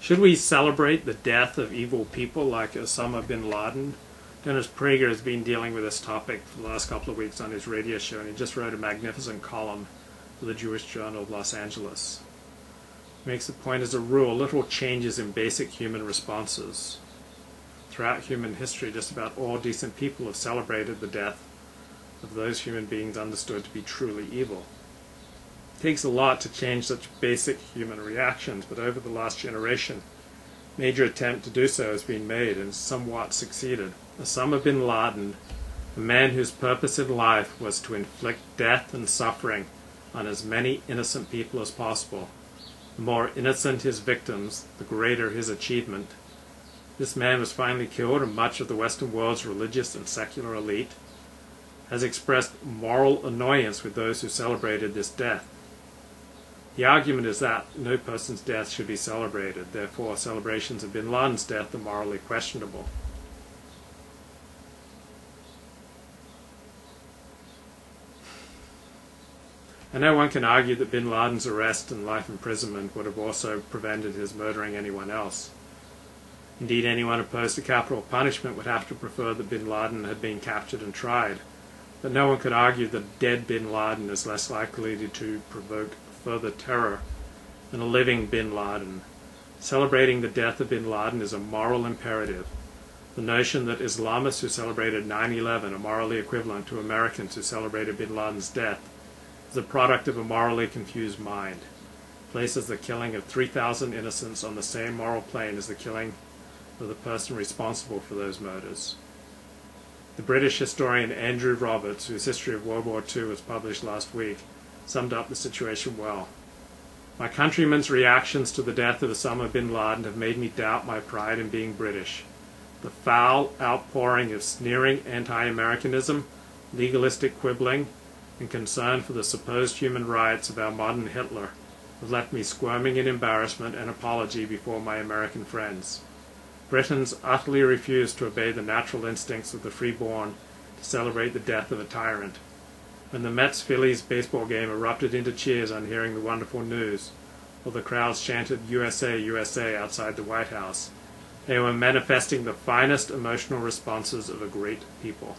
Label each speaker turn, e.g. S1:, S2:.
S1: Should we celebrate the death of evil people like Osama bin Laden? Dennis Prager has been dealing with this topic for the last couple of weeks on his radio show, and he just wrote a magnificent column for the Jewish Journal of Los Angeles. He makes the point, as a rule, little changes in basic human responses. Throughout human history, just about all decent people have celebrated the death of those human beings understood to be truly evil. It takes a lot to change such basic human reactions, but over the last generation, a major attempt to do so has been made and somewhat succeeded. Osama bin Laden, a man whose purpose in life was to inflict death and suffering on as many innocent people as possible. The more innocent his victims, the greater his achievement. This man was finally killed, and much of the Western world's religious and secular elite has expressed moral annoyance with those who celebrated this death. The argument is that no person's death should be celebrated, therefore celebrations of bin Laden's death are morally questionable. And no one can argue that bin Laden's arrest and life imprisonment would have also prevented his murdering anyone else. Indeed, anyone opposed to capital punishment would have to prefer that bin Laden had been captured and tried. But no one could argue that dead bin Laden is less likely to provoke further terror than a living bin Laden. Celebrating the death of bin Laden is a moral imperative. The notion that Islamists who celebrated 9/11 are morally equivalent to Americans who celebrated bin Laden's death is a product of a morally confused mind. It places the killing of 3,000 innocents on the same moral plane as the killing of the person responsible for those murders. The British historian Andrew Roberts, whose history of World War II was published last week, summed up the situation well. My countrymen's reactions to the death of Osama bin Laden have made me doubt my pride in being British. The foul outpouring of sneering anti-Americanism, legalistic quibbling, and concern for the supposed human rights of our modern Hitler have left me squirming in embarrassment and apology before my American friends. Britons utterly refuse to obey the natural instincts of the freeborn to celebrate the death of a tyrant. When the Mets-Phillies baseball game erupted into cheers on hearing the wonderful news, while the crowds chanted USA, USA outside the White House, they were manifesting the finest emotional responses of a great people.